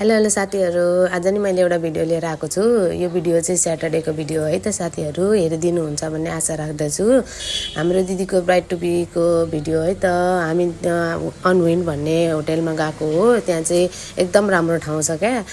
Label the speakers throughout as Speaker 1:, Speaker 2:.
Speaker 1: Hello hello साथीहरु, आज नि मैले एउटा भिडियो लिएर आएको छु। यो भिडियो चाहिँ स्याटरडेको भिडियो है त साथीहरु, हेरिदिनु हुन्छ भन्ने आशा राख्दछु। हाम्रो दिदीको ब्राइड टु बी को भिडियो है त। हामी अनविन भन्ने होटलमा गएको हो। त्यहाँ चाहिँ एकदम राम्रो ठाउँ छ क्या।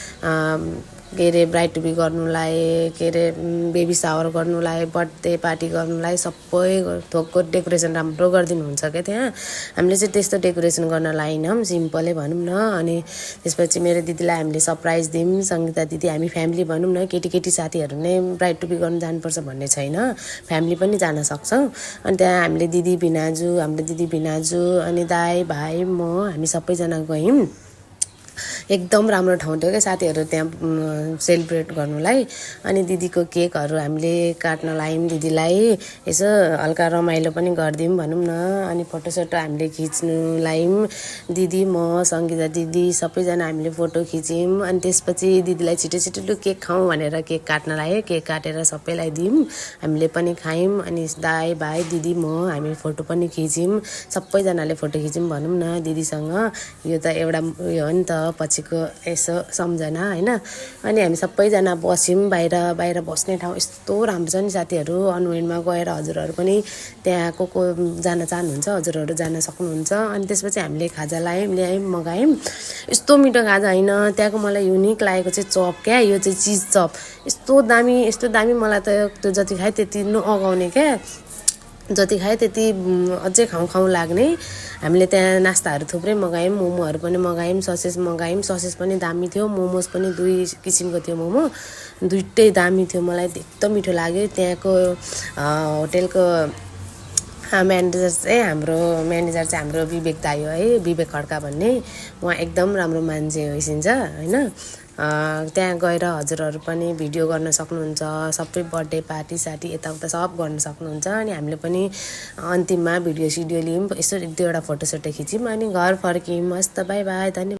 Speaker 1: के रे ब्राइड टु बी गर्नुलाई, के रे बेबी सावर गर्नुलाई, बर्थडे पार्टी गर्नुलाई सबै थोकको डेकोरेसन राम्रो गरिदिनुहुन्छ क्या त्यहाँ। हामीले चाहिँ त्यस्तो डेकोरेसन गर्न लाएनौँ, सिम्पलै भनौँ न। अनि त्यसपछि मेरो दिदीलाई हामीले सरप्राइज दियौँ। सङ्गीता दिदी हामी फ्यामिली भनौँ न, केटी केटी साथीहरू नै ब्राइड टु बी गर्नु जानुपर्छ भन्ने छैन, फ्यामिली पनि जान सक्छौँ। अनि त्यहाँ हामीले दिदी भिनाजु अनि दाई भाइ म हामी सबैजना गयौँ। एकदम राम्रो ठाउँ थियो क्या साथीहरू त्यहाँ सेलिब्रेट गर्नुलाई। अनि दिदीको केकहरू हामीले काट्न लायौँ, दिदीलाई यसो हल्का रमाइलो पनि गरिदिउँ भनौँ न। अनि फोटोसोटो हामीले खिच्नु लायौँ, दिदी म सङ्गीता दिदी सबैजना हामीले फोटो खिच्यौँ। अनि त्यसपछि दिदीलाई छिटो छिटो लु केक खाउँ भनेर केक काट्न लायो। केक काटेर सबैलाई दियौँ, हामीले पनि खायौँ। अनि दाई भाइ दिदी म हामी फोटो पनि खिच्यौँ, सबैजनाले फोटो खिच्यौँ भनौँ न दिदीसँग। यो त एउटा उयो हो नि त, पछिको यसो सम्झना होइन। अनि हामी सबैजना बस्यौँ। बाहिर बस्ने ठाउँ यस्तो राम्रो छ नि साथीहरू। अनविनमा गएर हजुरहरू पनि त्यहाँ को जान चाहनुहुन्छ हजुरहरू जान सक्नुहुन्छ। अनि त्यसपछि हामीले खाजा ल्यायौँ मगायौँ। यस्तो मिठो खाजा होइन त्यहाँको। मलाई युनिक लागेको चाहिँ चप क्या, यो चाहिँ चिज चप। यस्तो दामी मलाई त त्यो जति खाएँ त्यति नअगाउने क्या। जति खाएँ त्यति अझै खाउँ लाग्ने। हामीले त्यहाँ नास्ताहरू थुप्रै मगायौँ, मोमोहरू पनि मगायौँ, ससेज मगायौँ। ससेज पनि दामी थियो, मोमोज पनि 2 किसिमको थियो मोमो, दुइटै दामी थियो। मलाई एकदम मिठो लाग्यो। त्यहाँको होटेलको म्यानेजर चाहिँ हाम्रो विवेक दाइ हो है, विवेक खड्का भन्ने। उहाँ एकदम राम्रो मान्छे होइसिन्छ होइन। त्यहाँ गएर हजुरहरू पनि भिडियो गर्न सक्नुहुन्छ, सबै बर्थडे पार्टी सार्टी यताउता सब गर्न सक्नुहुन्छ। अनि हामीले पनि अन्तिममा भिडियो लियौँ, यसो 1-2वटा फोटोसोटो खिच्यौँ। अनि घर फर्क्यौँ। मस्त बाई बाई, धन्यवाद।